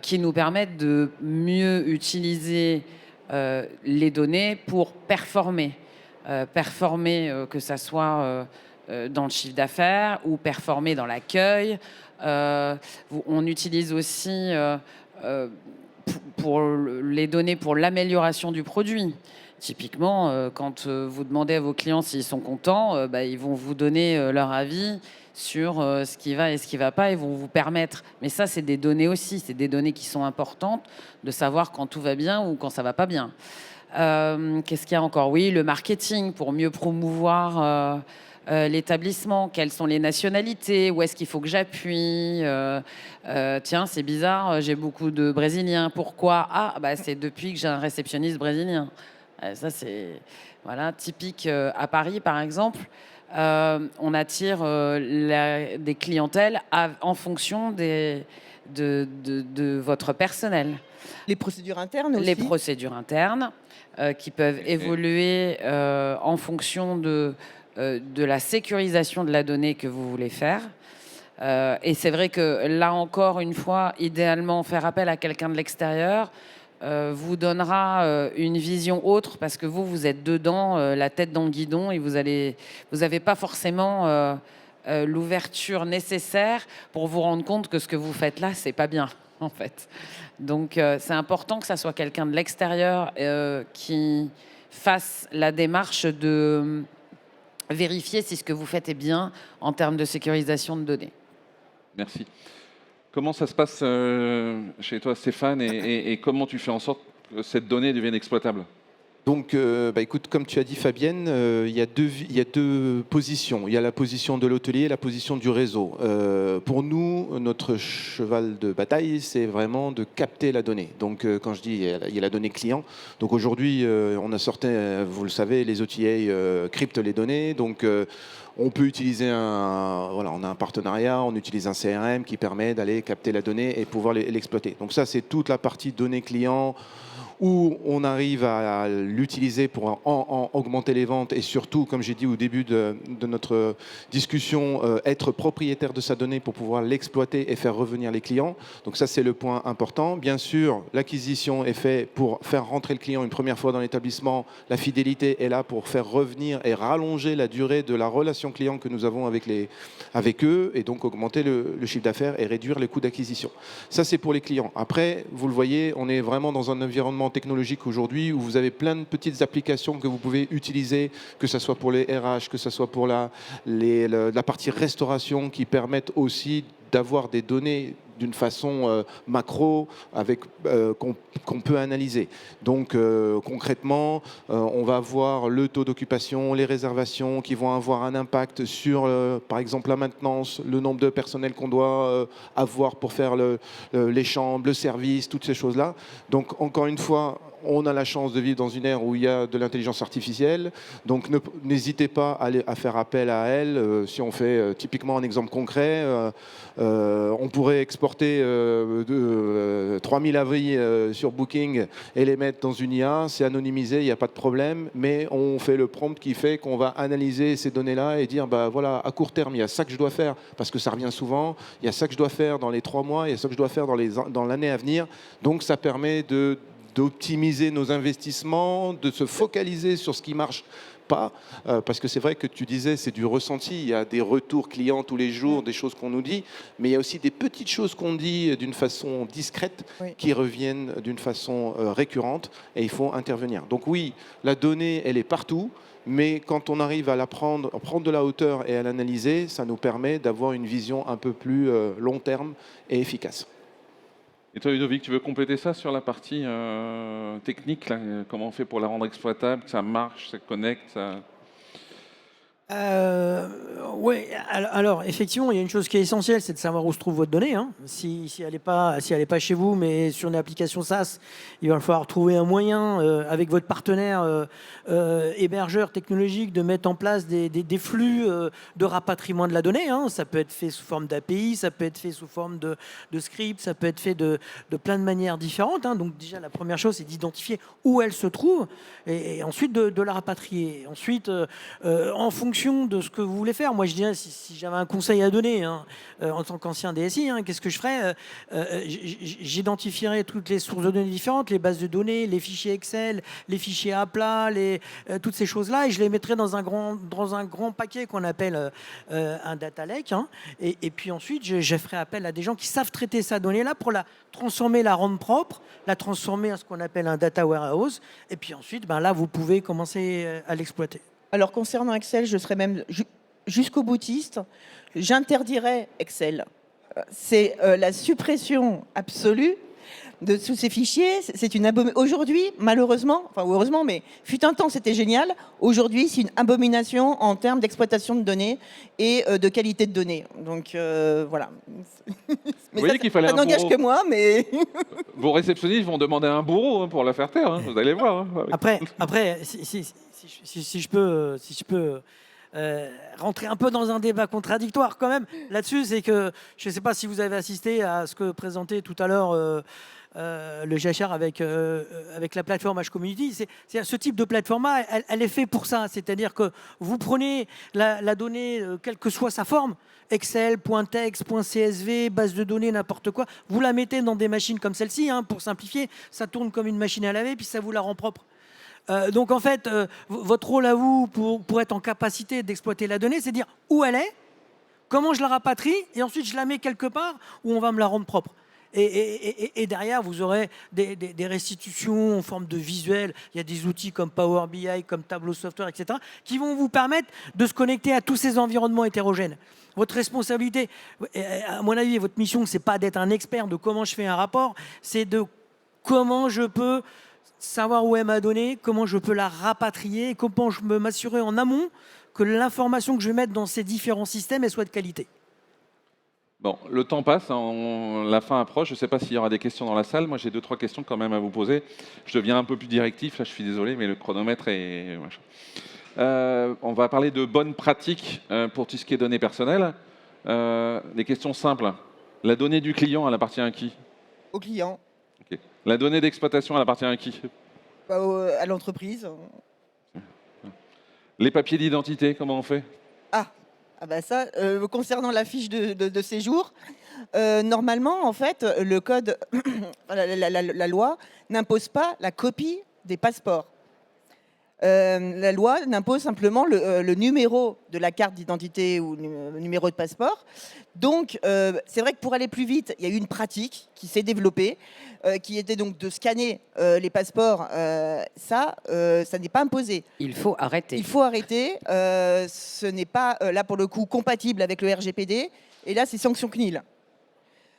qui nous permettent de mieux utiliser les données pour performer. Que ça soit dans le chiffre d'affaires ou performer dans l'accueil. On utilise aussi pour les données pour l'amélioration du produit. Typiquement, quand vous demandez à vos clients s'ils sont contents, ils vont vous donner leur avis sur ce qui va et ce qui ne va pas. Ils vont vous permettre, mais ça c'est des données aussi, c'est des données qui sont importantes, de savoir quand tout va bien ou quand ça ne va pas bien. Qu'est-ce qu'il y a encore? Oui, le marketing pour mieux promouvoir l'établissement. Quelles sont les nationalités? Où est-ce qu'il faut que j'appuie? Tiens, c'est bizarre, j'ai beaucoup de Brésiliens. Pourquoi? C'est depuis que j'ai un réceptionniste brésilien. Ça, c'est voilà, typique à Paris, par exemple. On attire des clientèles en fonction de votre personnel. Les procédures internes aussi. Les procédures internes qui peuvent évoluer en fonction de la sécurisation de la donnée que vous voulez faire. Et c'est vrai que là encore, une fois, idéalement, faire appel à quelqu'un de l'extérieur vous donnera une vision autre parce que vous êtes dedans, la tête dans le guidon, et vous n'avez pas forcément l'ouverture nécessaire pour vous rendre compte que ce que vous faites là, c'est pas bien, en fait. Donc, c'est important que ça soit quelqu'un de l'extérieur qui fasse la démarche de vérifier si ce que vous faites est bien en termes de sécurisation de données. Merci. Comment ça se passe chez toi, Stéphane, et comment tu fais en sorte que cette donnée devienne exploitable? Donc, écoute, comme tu as dit, Fabienne, il y a deux positions. Il y a la position de l'hôtelier et la position du réseau. Pour nous, notre cheval de bataille, c'est vraiment de capter la donnée. Donc, quand je dis il y a la donnée client, donc aujourd'hui, on a sorti, vous le savez, les OTA cryptent les données. Donc, on peut utiliser on a un partenariat, on utilise un CRM qui permet d'aller capter la donnée et pouvoir l'exploiter. Donc ça, c'est toute la partie données clients où on arrive à l'utiliser pour augmenter les ventes et surtout, comme j'ai dit au début de notre discussion, être propriétaire de sa donnée pour pouvoir l'exploiter et faire revenir les clients. Donc ça, c'est le point important. Bien sûr, l'acquisition est faite pour faire rentrer le client une première fois dans l'établissement. La fidélité est là pour faire revenir et rallonger la durée de la relation client que nous avons avec eux et donc augmenter le chiffre d'affaires et réduire les coûts d'acquisition. Ça, c'est pour les clients. Après, vous le voyez, on est vraiment dans un environnement technologique aujourd'hui où vous avez plein de petites applications que vous pouvez utiliser, que ce soit pour les RH, que ce soit pour la partie restauration, qui permettent aussi d'avoir des données d'une façon macro qu'on peut analyser. Donc concrètement, on va voir le taux d'occupation, les réservations qui vont avoir un impact sur, par exemple, la maintenance, le nombre de personnel qu'on doit avoir pour faire les chambres, le service, toutes ces choses-là. Donc encore une fois, on a la chance de vivre dans une ère où il y a de l'intelligence artificielle, donc n'hésitez pas à faire appel à elle. Si on fait typiquement un exemple concret, on pourrait exporter 3000 avis sur Booking et les mettre dans une IA, c'est anonymisé, il n'y a pas de problème, mais on fait le prompt qui fait qu'on va analyser ces données-là et dire, bah voilà, à court terme, il y a ça que je dois faire, parce que ça revient souvent, il y a ça que je dois faire dans les 3 mois, il y a ça que je dois faire dans l'année à venir. Donc ça permet d'optimiser nos investissements, de se focaliser sur ce qui marche pas, parce que c'est vrai que tu disais, c'est du ressenti, il y a des retours clients tous les jours, des choses qu'on nous dit, mais il y a aussi des petites choses qu'on dit d'une façon discrète, Oui. qui reviennent d'une façon récurrente, et il faut intervenir. Donc oui, la donnée, elle est partout, mais quand on arrive à prendre de la hauteur et à l'analyser, ça nous permet d'avoir une vision un peu plus long terme et efficace. Et toi, Ludovic, tu veux compléter ça sur la partie technique là, comment on fait pour la rendre exploitable, que ça marche, ça connecte ça... Oui, alors effectivement, il y a une chose qui est essentielle, c'est de savoir où se trouve votre donnée. Hein. Si elle n'est pas chez vous, mais sur une application SaaS, il va falloir trouver un moyen avec votre partenaire hébergeur technologique de mettre en place des flux de rapatriement de la donnée. Hein. Ça peut être fait sous forme d'API, ça peut être fait sous forme de script, ça peut être fait de plein de manières différentes. Hein. Donc déjà, la première chose, c'est d'identifier où elle se trouve et ensuite de la rapatrier. Ensuite, en fonction de ce que vous voulez faire. Moi, je dirais, si j'avais un conseil à donner en tant qu'ancien DSI, qu'est-ce que je ferais? J'identifierais toutes les sources de données différentes, les bases de données, les fichiers Excel, les fichiers à plat, toutes ces choses-là, et je les mettrais dans un grand paquet qu'on appelle un data lake. Et puis ensuite, je ferai appel à des gens qui savent traiter sa donnée-là pour la transformer, la rendre propre, la transformer en ce qu'on appelle un data warehouse. Et puis ensuite, là, vous pouvez commencer à l'exploiter. Alors concernant Excel, je serais même jusqu'au boutiste. J'interdirais Excel. C'est la suppression absolue de tous ces fichiers. C'est une abomination. Aujourd'hui, malheureusement, enfin heureusement, mais fut un temps c'était génial. Aujourd'hui, c'est une abomination en termes d'exploitation de données et de qualité de données. Donc voilà. Vous Mais voyez qu'il fallait ça un n'engage bourreau. que moi, mais Vos réceptionnistes vont demander un bourreau pour la faire taire, vous allez voir. Après, si je peux rentrer un peu dans un débat contradictoire quand même là-dessus, c'est que je ne sais pas si vous avez assisté à ce que présentait tout à l'heure le GHR avec la plateforme H-Community. C'est ce type de plateforme, elle est faite pour ça. C'est-à-dire que vous prenez la donnée, quelle que soit sa forme, Excel, .text, .csv, base de données, n'importe quoi, vous la mettez dans des machines comme celle-ci, pour simplifier, ça tourne comme une machine à laver, puis ça vous la rend propre. Donc en fait, votre rôle à vous pour être en capacité d'exploiter la donnée, c'est dire où elle est, comment je la rapatrie, et ensuite je la mets quelque part où on va me la rendre propre. Et derrière, vous aurez des restitutions en forme de visuel. Il y a des outils comme Power BI, comme Tableau Software, etc., qui vont vous permettre de se connecter à tous ces environnements hétérogènes. Votre responsabilité, à mon avis, votre mission, c'est pas d'être un expert de comment je fais un rapport, c'est de comment je peux savoir où est ma donnée, comment je peux la rapatrier, et comment je peux m'assurer en amont que l'information que je vais mettre dans ces différents systèmes elle soit de qualité. Bon, le temps passe, la fin approche. Je ne sais pas s'il y aura des questions dans la salle. Moi, j'ai 2-3 questions quand même à vous poser. Je deviens un peu plus directif. Là, je suis désolé, mais le chronomètre est... on va parler de bonnes pratiques pour tout ce qui est données personnelles. Des questions simples. La donnée du client, elle appartient à qui? au client, Okay. La donnée d'exploitation, elle appartient à qui? à l'entreprise. Les papiers d'identité, comment on fait? Ah bah ça, concernant la fiche de séjour, normalement, en fait, le code, la loi n'impose pas la copie des passeports. La loi n'impose simplement le numéro de la carte d'identité ou le numéro de passeport. Donc, c'est vrai que pour aller plus vite, il y a eu une pratique qui s'est développée, qui était donc de scanner les passeports. Ça n'est pas imposé. Il faut arrêter. Il faut arrêter. Ce n'est pas, là, pour le coup, compatible avec le RGPD. Et là, c'est sanction CNIL.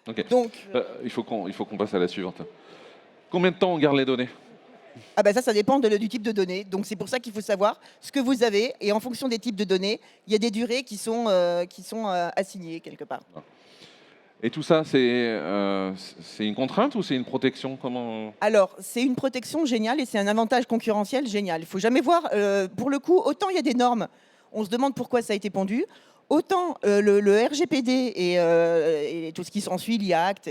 Okay. Donc, il faut qu'on passe à la suivante. Combien de temps on garde les données? ah ben ça dépend du type de données. Donc, c'est pour ça qu'il faut savoir ce que vous avez. Et en fonction des types de données, il y a des durées qui sont assignées quelque part. Et tout ça, c'est une contrainte ou c'est une protection? Comment... Alors, c'est une protection géniale et c'est un avantage concurrentiel génial. Il faut jamais voir, pour le coup, autant il y a des normes, on se demande pourquoi ça a été pondu, autant le RGPD et tout ce qui s'ensuit, l'IACT,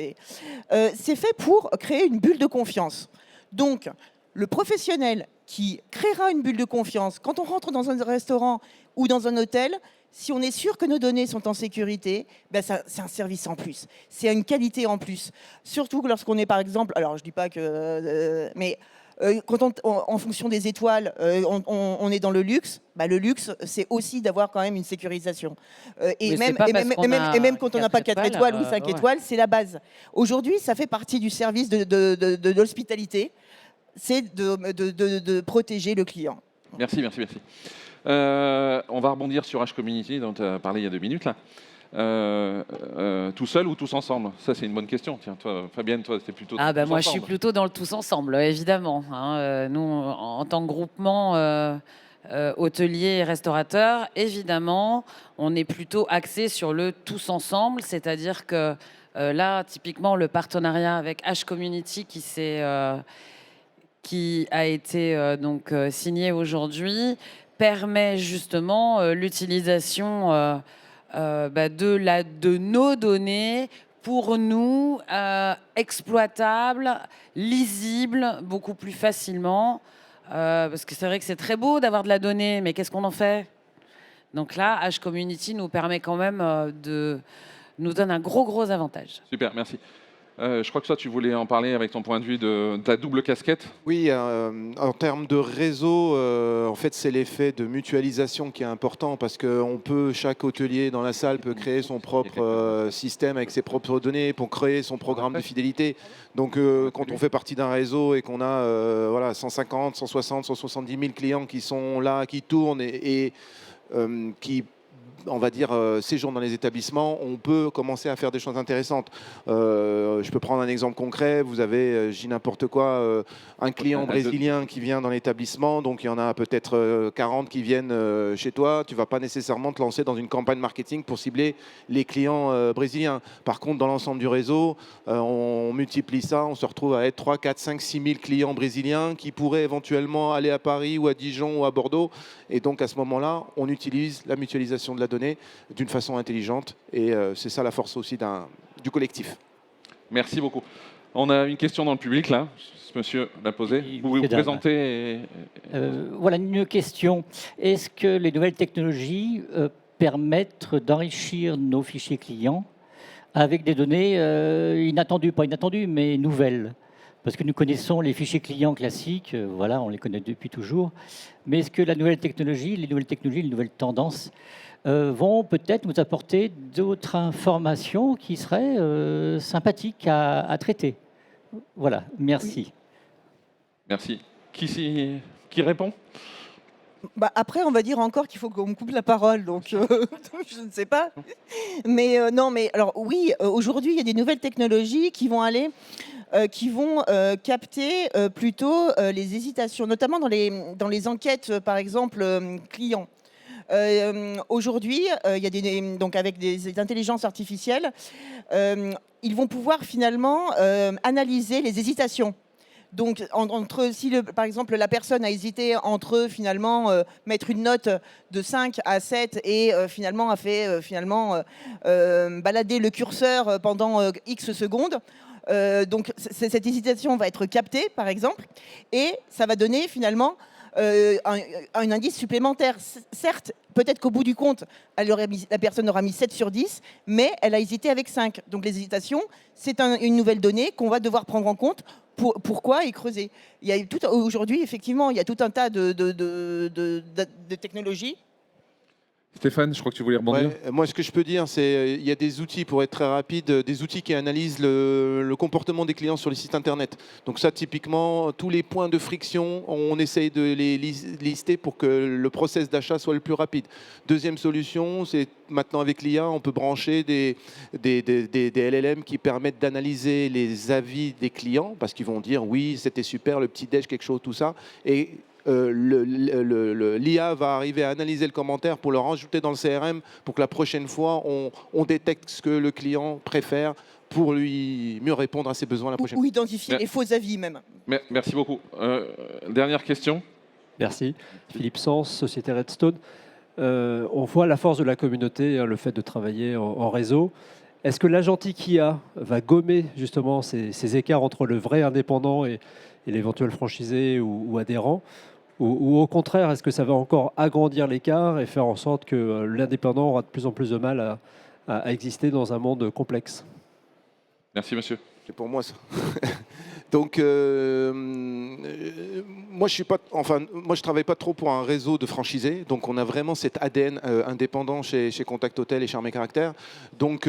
c'est fait pour créer une bulle de confiance. Donc, le professionnel qui créera une bulle de confiance, quand on rentre dans un restaurant ou dans un hôtel, si on est sûr que nos données sont en sécurité, ben c'est un service en plus, c'est une qualité en plus. Surtout que lorsqu'on est par exemple, alors je ne dis pas que... quand en fonction des étoiles, on est dans le luxe, bah le luxe, c'est aussi d'avoir quand même une sécurisation. Et même quand on n'a pas 4 étoiles ou 5 étoiles, c'est la base. Aujourd'hui, ça fait partie du service de l'hospitalité, c'est de protéger le client. Merci, merci, merci. On va rebondir sur H-Community dont tu as parlé il y a 2 minutes. Là. Tout seul ou tous ensemble? Ça, c'est une bonne question. Tiens, toi, Fabienne, toi, c'était plutôt Ah bah tous moi, ensemble. je suis plutôt dans le tous ensemble, évidemment. Hein. Nous, en tant que groupement hôtelier et restaurateur, évidemment, on est plutôt axé sur le tous ensemble, c'est-à-dire que là, typiquement, le partenariat avec H-Community qui a été signé aujourd'hui permet justement l'utilisation de nos données pour nous exploitables, lisibles beaucoup plus facilement. Parce que c'est vrai que c'est très beau d'avoir de la donnée, mais qu'est-ce qu'on en fait? Donc là, H-Community nous permet quand même nous donne un gros avantage. Super, merci. Je crois que toi, tu voulais en parler avec ton point de vue de ta double casquette. Oui, en termes de réseau, en fait, c'est l'effet de mutualisation qui est important parce que chaque hôtelier dans la salle peut créer son propre système avec ses propres données pour créer son programme de fidélité. Donc, quand on fait partie d'un réseau et qu'on a 150, 160, 170 000 clients qui sont là, qui tournent et qui on va dire, séjourne dans les établissements, on peut commencer à faire des choses intéressantes. Je peux prendre un exemple concret. Vous avez, je dis n'importe quoi, un client brésilien qui vient dans l'établissement. Donc, il y en a peut-être 40 qui viennent chez toi. Tu ne vas pas nécessairement te lancer dans une campagne marketing pour cibler les clients brésiliens. Par contre, dans l'ensemble du réseau, on multiplie ça. On se retrouve à être 3, 4, 5, 6 000 clients brésiliens qui pourraient éventuellement aller à Paris ou à Dijon ou à Bordeaux. Et donc, à ce moment-là, on utilise la mutualisation de la donnée d'une façon intelligente et c'est ça la force aussi du collectif. Merci beaucoup. On a une question dans le public là, ce monsieur l'a posée. Vous pouvez vous présenter Voilà une question. Est-ce que les nouvelles technologies permettent d'enrichir nos fichiers clients avec des données inattendues, pas inattendues, mais nouvelles? Parce que nous connaissons les fichiers clients classiques, voilà, on les connaît depuis toujours. Mais est-ce que les nouvelles technologies, les nouvelles tendances vont peut-être nous apporter d'autres informations qui seraient sympathiques à traiter? Voilà, merci. Oui. Merci. Qui répond? Après, on va dire encore qu'il faut qu'on me coupe la parole, donc je ne sais pas. Mais alors oui, aujourd'hui, il y a des nouvelles technologies qui vont aller... capter plutôt les hésitations, notamment dans les enquêtes, par exemple, clients. Aujourd'hui, il y a donc avec des intelligences artificielles, ils vont pouvoir finalement analyser les hésitations. Donc, si par exemple la personne a hésité entre finalement mettre une note de 5 à 7 et finalement a fait balader le curseur pendant X secondes, donc cette hésitation va être captée par exemple et ça va donner finalement un indice supplémentaire. Certes, peut-être qu'au bout du compte, la personne aura mis 7 sur 10, mais elle a hésité avec 5. Donc les hésitations, c'est une nouvelle donnée qu'on va devoir prendre en compte. Pourquoi et creuser. Aujourd'hui, effectivement, il y a tout un tas de technologies. Stéphane, je crois que tu voulais rebondir. Ouais, moi, ce que je peux dire, c'est qu'il y a des outils, pour être très rapide, des outils qui analysent le comportement des clients sur les sites Internet. Donc ça, typiquement, tous les points de friction, on essaye de les lister pour que le process d'achat soit le plus rapide. Deuxième solution, c'est maintenant avec l'IA, on peut brancher des LLM qui permettent d'analyser les avis des clients, parce qu'ils vont dire, oui, c'était super, le petit déj, quelque chose, tout ça. Et l'IA va arriver à analyser le commentaire pour le rajouter dans le CRM pour que la prochaine fois, on détecte ce que le client préfère pour lui mieux répondre à ses besoins la prochaine Ou fois. identifier les faux avis même. Merci beaucoup. Dernière question. Merci. Philippe Sens, Société Redstone. On voit la force de la communauté, hein, le fait de travailler en réseau. Est-ce que l'agentique IA va gommer justement ces écarts entre le vrai indépendant et l'éventuel franchisé ou adhérent, ou au contraire, est-ce que ça va encore agrandir l'écart et faire en sorte que l'indépendant aura de plus en plus de mal à exister dans un monde complexe? Merci, monsieur. C'est pour moi, ça. Donc, moi, je travaille pas trop pour un réseau de franchisés. Donc, on a vraiment cet ADN indépendant chez Contact Hotel et Charmé Caractère. Donc,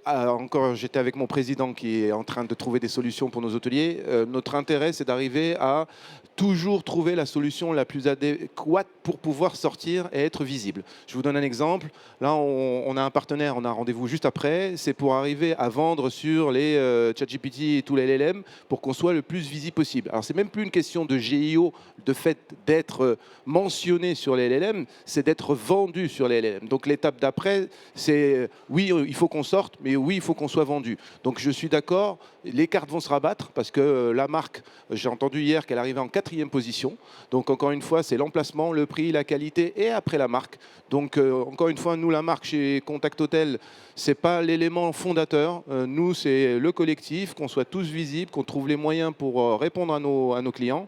encore, j'étais avec mon président qui est en train de trouver des solutions pour nos hôteliers. Notre intérêt, c'est d'arriver à toujours trouver la solution la plus adéquate pour pouvoir sortir et être visible. Je vous donne un exemple. Là, on a un partenaire, on a un rendez-vous juste après. C'est pour arriver à vendre sur les ChatGPT et tous les LLM pour qu'on soit le plus visible possible. Alors, c'est même plus une question de GIO, de fait d'être mentionné sur les LLM, c'est d'être vendu sur les LLM. Donc, l'étape d'après, c'est oui, il faut qu'on sorte, mais oui, il faut qu'on soit vendu. Donc, je suis d'accord, les cartes vont se rabattre parce que la marque, j'ai entendu hier qu'elle arrivait en 4e position. Donc, encore une fois, c'est l'emplacement, le prix, la qualité et après la marque. Donc, encore une fois, nous, la marque chez Contact Hotel, ce n'est pas l'élément fondateur. Nous, c'est le collectif, qu'on soit tous visibles, qu'on trouve les moyens pour répondre à nos clients.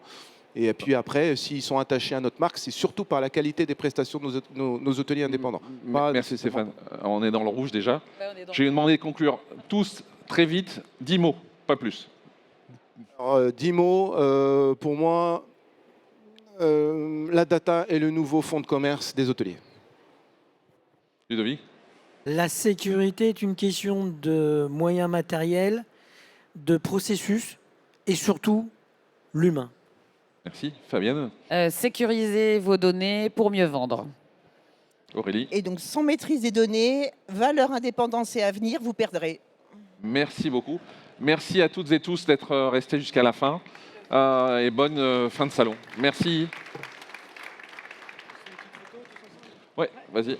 Et puis après, s'ils sont attachés à notre marque, c'est surtout par la qualité des prestations de nos hôteliers indépendants. Merci Stéphane. On est dans le rouge déjà. Ouais, Je vais demander de conclure tous très vite, 10 mots, pas plus. Alors, 10 mots, pour moi, la data est le nouveau fonds de commerce des hôteliers. Ludovic? La sécurité est une question de moyens matériels, de processus et surtout l'humain. Merci. Fabienne? Sécuriser vos données pour mieux vendre. Aurélie? Et donc, sans maîtrise des données, valeur, indépendance et avenir, vous perdrez. Merci beaucoup. Merci à toutes et tous d'être restés jusqu'à la fin. Et bonne fin de salon. Merci. Ouais, vas-y.